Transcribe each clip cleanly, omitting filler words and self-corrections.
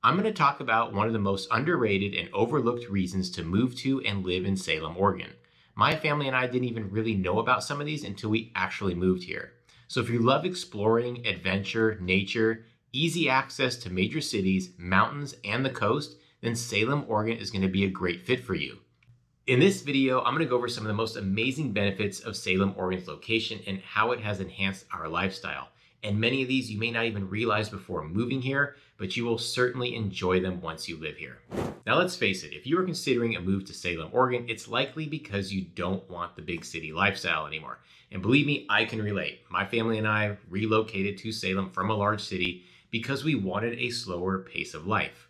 I'm going to talk about one of the most underrated and overlooked reasons to move to and live in Salem, Oregon. My family and I didn't even really know about some of these until we actually moved here. So if you love exploring, adventure, nature, easy access to major cities, mountains, and the coast, then Salem, Oregon is going to be a great fit for you. In this video, I'm going to go over some of the most amazing benefits of Salem, Oregon's location and how it has enhanced our lifestyle. And many of these you may not even realize before moving here, but you will certainly enjoy them once you live here. Now let's face it, if you are considering a move to Salem, Oregon, it's likely because you don't want the big city lifestyle anymore. And believe me, I can relate. My family and I relocated to Salem from a large city because we wanted a slower pace of life.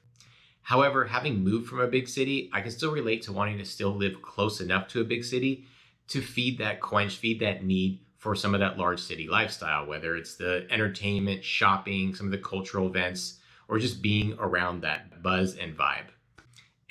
However, having moved from a big city, I can still relate to wanting to still live close enough to a big city to feed that need for some of that large city lifestyle, whether it's the entertainment, shopping, some of the cultural events, or just being around that buzz and vibe.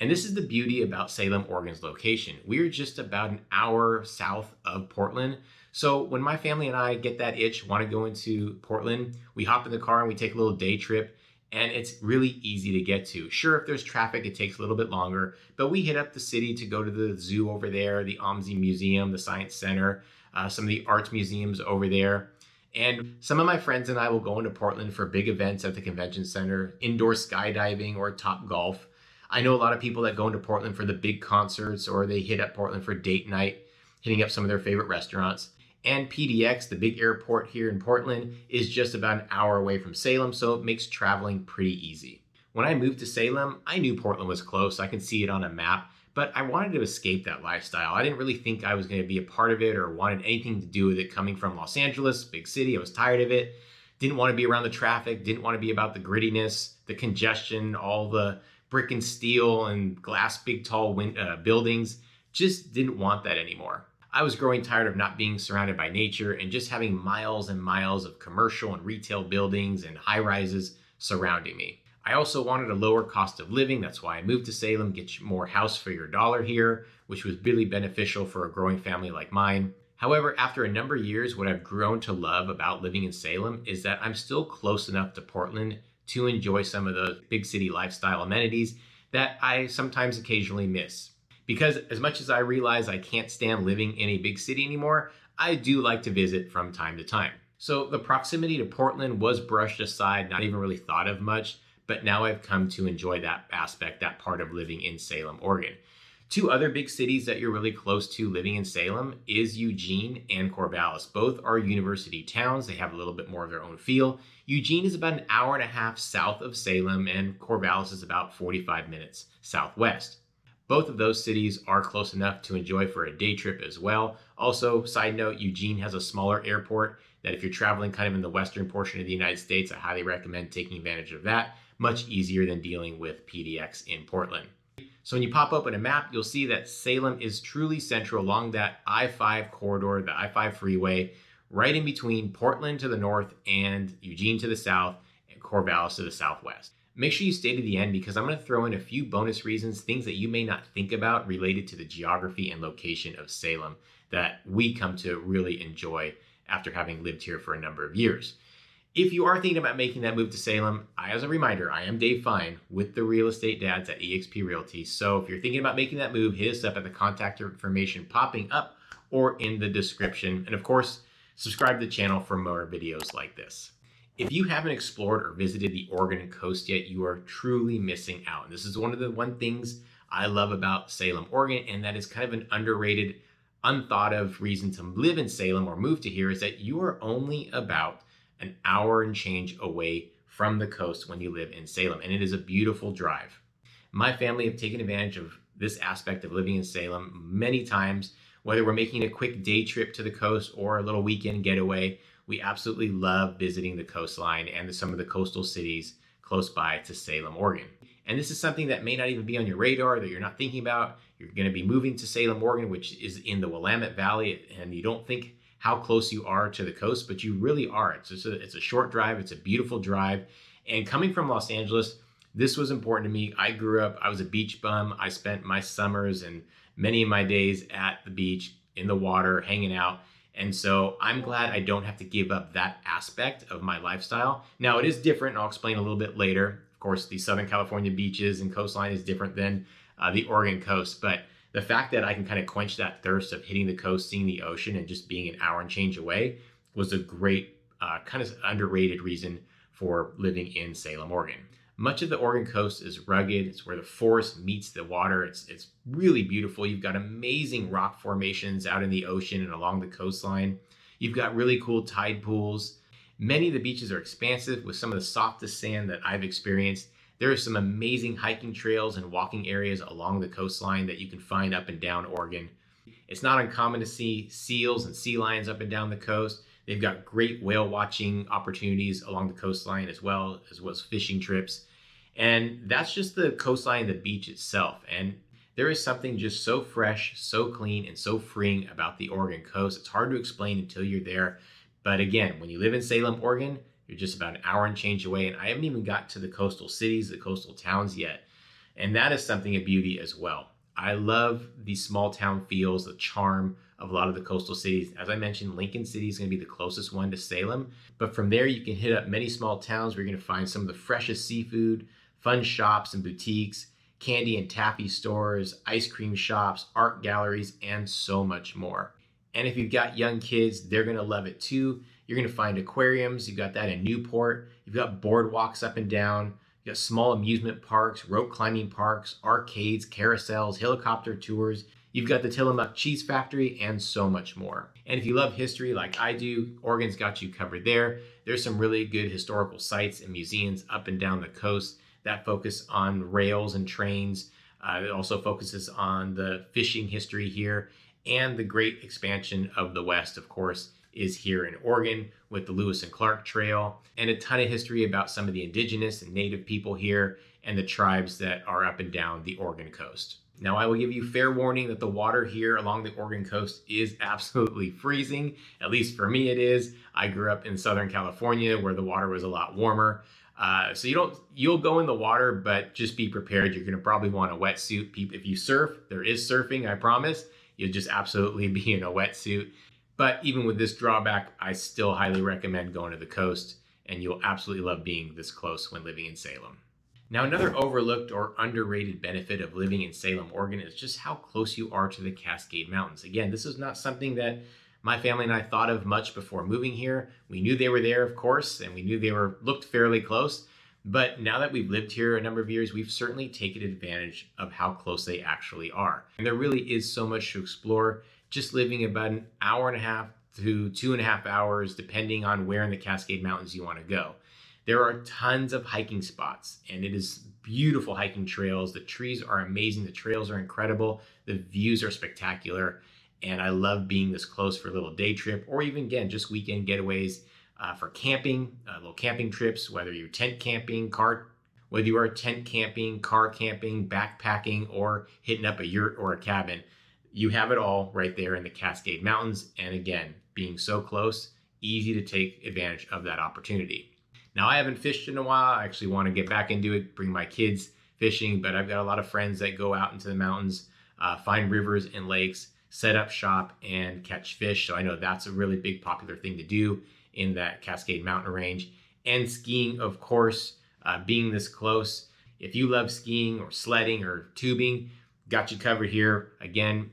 And this is the beauty about Salem, Oregon's location. We're just about an hour south of Portland. So when my family and I get that itch, want to go into Portland, we hop in the car and we take a little day trip. And it's really easy to get to. Sure, if there's traffic, it takes a little bit longer, but we hit up the city to go to the zoo over there, the OMSI Museum, the Science Center, some of the arts museums over there. And some of my friends and I will go into Portland for big events at the convention center, indoor skydiving or Top Golf. I know a lot of people that go into Portland for the big concerts, or they hit up Portland for date night, hitting up some of their favorite restaurants. And PDX, the big airport here in Portland, is just about an hour away from Salem, so it makes traveling pretty easy. When I moved to Salem, I knew Portland was close. I could see it on a map, but I wanted to escape that lifestyle. I didn't really think I was going to be a part of it or wanted anything to do with it coming from Los Angeles, big city. I was tired of it. Didn't want to be around the traffic, didn't want to be about the grittiness, the congestion, all the brick and steel and glass, big, tall buildings. Just didn't want that anymore. I was growing tired of not being surrounded by nature and just having miles and miles of commercial and retail buildings and high rises surrounding me. I also wanted a lower cost of living. That's why I moved to Salem, get more house for your dollar here, which was really beneficial for a growing family like mine. However, after a number of years, what I've grown to love about living in Salem is that I'm still close enough to Portland to enjoy some of the big city lifestyle amenities that I sometimes occasionally miss. Because as much as I realize I can't stand living in a big city anymore, I do like to visit from time to time. So the proximity to Portland was brushed aside, not even really thought of much, but now I've come to enjoy that aspect, that part of living in Salem, Oregon. Two other big cities that you're really close to living in Salem is Eugene and Corvallis. Both are university towns. They have a little bit more of their own feel. Eugene is about an hour and a half south of Salem, and Corvallis is about 45 minutes southwest. Both of those cities are close enough to enjoy for a day trip as well. Also, side note, Eugene has a smaller airport that if you're traveling kind of in the western portion of the United States, I highly recommend taking advantage of that. Much easier than dealing with PDX in Portland. So when you pop open a map, you'll see that Salem is truly central along that I-5 corridor, the I-5 freeway, right in between Portland to the north and Eugene to the south and Corvallis to the southwest. Make sure you stay to the end because I'm going to throw in a few bonus reasons, things that you may not think about related to the geography and location of Salem that we come to really enjoy after having lived here for a number of years. If you are thinking about making that move to Salem, as a reminder, I am Dave Fein with the Real Estate Dads at eXp Realty. So if you're thinking about making that move, hit us up at the contact information popping up or in the description. And of course, subscribe to the channel for more videos like this. If you haven't explored or visited the Oregon coast yet, you are truly missing out. And this is one of the things I love about Salem, Oregon, and that is kind of an underrated, unthought of reason to live in Salem or move to here is that you are only about an hour and change away from the coast when you live in Salem, and it is a beautiful drive. My family have taken advantage of this aspect of living in Salem many times, whether we're making a quick day trip to the coast or a little weekend getaway. We absolutely love visiting the coastline and some of the coastal cities close by to Salem, Oregon. And this is something that may not even be on your radar, that you're not thinking about. You're going to be moving to Salem, Oregon, which is in the Willamette Valley, and you don't think how close you are to the coast, but you really are. It's a short drive. It's a beautiful drive. And coming from Los Angeles, this was important to me. I grew up, I was a beach bum. I spent my summers and many of my days at the beach, in the water, hanging out. And so I'm glad I don't have to give up that aspect of my lifestyle. Now it is different, and I'll explain a little bit later Of course, the Southern California beaches and coastline is different than the Oregon coast, but the fact that I can kind of quench that thirst of hitting the coast, seeing the ocean, and just being an hour and change away was a great kind of underrated reason for living in Salem, Oregon. Much of the Oregon coast is rugged. It's where the forest meets the water. It's really beautiful. You've got amazing rock formations out in the ocean and along the coastline. You've got really cool tide pools. Many of the beaches are expansive with some of the softest sand that I've experienced. There are some amazing hiking trails and walking areas along the coastline that you can find up and down Oregon. It's not uncommon to see seals and sea lions up and down the coast. They've got great whale watching opportunities along the coastline as well as fishing trips. And that's just the coastline, the beach itself. And there is something just so fresh, so clean, and so freeing about the Oregon coast. It's hard to explain until you're there. But again, when you live in Salem, Oregon, you're just about an hour and change away. And I haven't even got to the coastal cities, the coastal towns yet. And that is something of beauty as well. I love the small town feels, the charm of a lot of the coastal cities. As I mentioned, Lincoln City is going to be the closest one to Salem. But from there, you can hit up many small towns where you're going to find some of the freshest seafood, fun shops and boutiques, candy and taffy stores, ice cream shops, art galleries, and so much more. And if you've got young kids, they're going to love it too. You're going to find aquariums. You've got that in Newport. You've got boardwalks up and down. You've got small amusement parks, rope climbing parks, arcades, carousels, helicopter tours. You've got the Tillamook Cheese Factory and so much more. And if you love history like I do, Oregon's got you covered there. There's some really good historical sites and museums up and down the coast that focus on rails and trains. It also focuses on the fishing history here, and the great expansion of the West, of course, is here in Oregon with the Lewis and Clark Trail, and a ton of history about some of the indigenous and native people here and the tribes that are up and down the Oregon coast. Now, I will give you fair warning that the water here along the Oregon coast is absolutely freezing. At least for me it is. I grew up in Southern California where the water was a lot warmer. So you'll go in the water, but just be prepared. You're going to probably want a wetsuit. If you surf, there is surfing, I promise. You'll just absolutely be in a wetsuit. But even with this drawback, I still highly recommend going to the coast, and you'll absolutely love being this close when living in Salem. Now, another overlooked or underrated benefit of living in Salem, Oregon is just how close you are to the Cascade Mountains. Again, this is not something that my family and I thought of much before moving here. We knew they were there, of course, and we knew they looked fairly close. But now that we've lived here a number of years, we've certainly taken advantage of how close they actually are. And there really is so much to explore, just living about an hour and a half to 2.5 hours, depending on where in the Cascade Mountains you want to go. There are tons of hiking spots, and it is beautiful hiking trails. The trees are amazing. The trails are incredible. The views are spectacular. And I love being this close for a little day trip, or even, again, just weekend getaways for camping, little camping trips, whether you're tent camping, car camping, backpacking, or hitting up a yurt or a cabin. You have it all right there in the Cascade Mountains. And again, being so close, easy to take advantage of that opportunity. Now, I haven't fished in a while. I actually want to get back into it, bring my kids fishing, but I've got a lot of friends that go out into the mountains, find rivers and lakes, set up shop, and catch fish. So I know that's a really big popular thing to do in that Cascade Mountain range. And skiing, of course, being this close. If you love skiing or sledding or tubing, got you covered here. Again,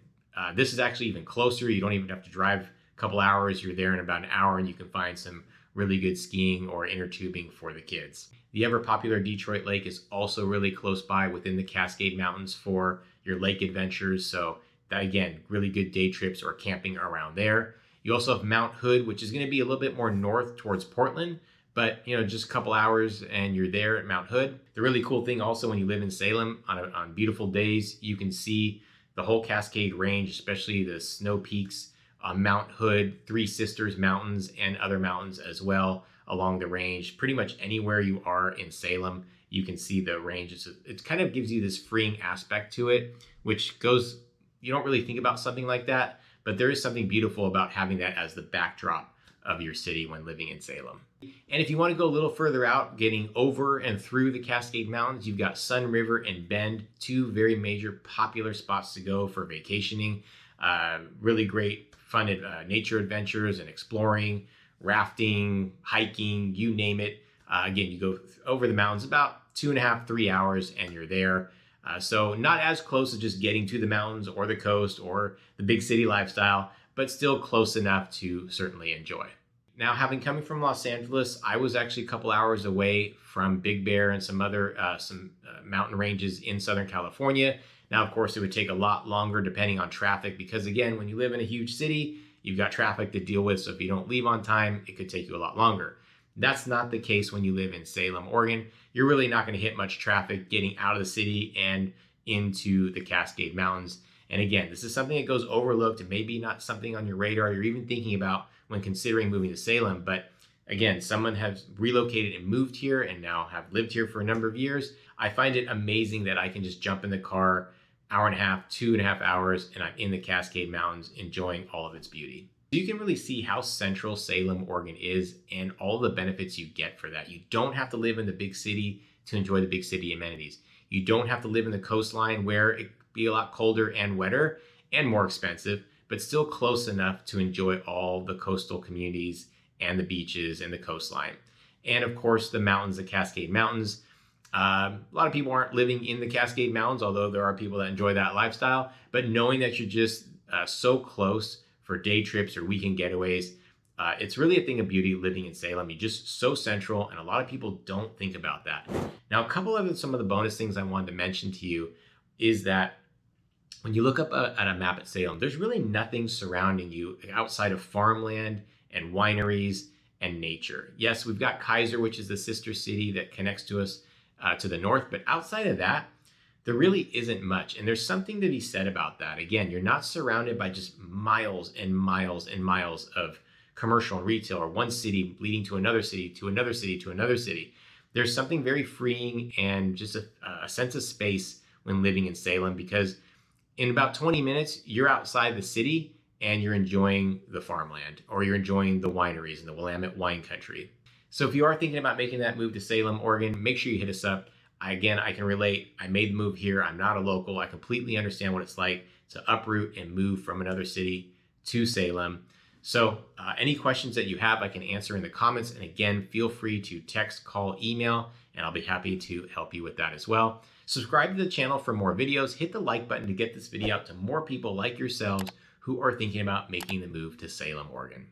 this is actually even closer. You don't even have to drive a couple hours. You're there in about an hour, and you can find some really good skiing or inner tubing for the kids. The ever popular Detroit Lake is also really close by within the Cascade Mountains for your lake adventures. So that, again, really good day trips or camping around there. You also have Mount Hood, which is going to be a little bit more north towards Portland, but just a couple hours and you're there at Mount Hood. The really cool thing also, when you live in Salem, on beautiful days, you can see the whole Cascade Range, especially the snow peaks on Mount Hood, Three Sisters Mountains, and other mountains as well along the range. Pretty much anywhere you are in Salem, you can see the range. It kind of gives you this freeing aspect to it, which goes, you don't really think about something like that, but there is something beautiful about having that as the backdrop of your city when living in Salem. And if you want to go a little further out, getting over and through the Cascade Mountains, you've got Sun River and Bend, two very major popular spots to go for vacationing. Really great fun nature adventures and exploring, rafting, hiking, you name it. Again, you go over the mountains about 2.5, 3 hours and you're there. So not as close as just getting to the mountains or the coast or the big city lifestyle, but still close enough to certainly enjoy. Now, having coming from Los Angeles, I was actually a couple hours away from Big Bear and some other mountain ranges in Southern California. Now, of course, it would take a lot longer depending on traffic because, again, when you live in a huge city, you've got traffic to deal with. So if you don't leave on time, it could take you a lot longer. That's not the case when you live in Salem, Oregon. You're really not going to hit much traffic getting out of the city and into the Cascade Mountains. And again, this is something that goes overlooked and maybe not something on your radar you're even thinking about when considering moving to Salem. But again, someone has relocated and moved here and now have lived here for a number of years. I find it amazing that I can just jump in the car, hour and a half, 2.5 hours, and I'm in the Cascade Mountains enjoying all of its beauty. You can really see how central Salem, Oregon is and all the benefits you get for that. You don't have to live in the big city to enjoy the big city amenities. You don't have to live in the coastline where it be a lot colder and wetter and more expensive, but still close enough to enjoy all the coastal communities and the beaches and the coastline. And of course, the mountains, the Cascade Mountains. A lot of people aren't living in the Cascade Mountains, although there are people that enjoy that lifestyle. But knowing that you're just so close for day trips or weekend getaways, it's really a thing of beauty living in Salem. You're just so central, and a lot of people don't think about that. Now, a couple of some of the bonus things I wanted to mention to you is that when you look up at a map at Salem, there's really nothing surrounding you outside of farmland and wineries and nature. Yes, we've got Kaiser, which is the sister city that connects to us to the north, but outside of that, there really isn't much. And there's something to be said about that. Again, you're not surrounded by just miles and miles and miles of commercial and retail, or one city leading to another city, to another city, to another city. There's something very freeing and just a sense of space when living in Salem, because in about 20 minutes, you're outside the city and you're enjoying the farmland, or you're enjoying the wineries in the Willamette wine country. So if you are thinking about making that move to Salem, Oregon, make sure you hit us up. I can relate. I made the move here. I'm not a local. I completely understand what it's like to uproot and move from another city to Salem. So any questions that you have, I can answer in the comments. And again, feel free to text, call, email, and I'll be happy to help you with that as well. Subscribe to the channel for more videos. Hit the like button to get this video out to more people like yourselves who are thinking about making the move to Salem, Oregon.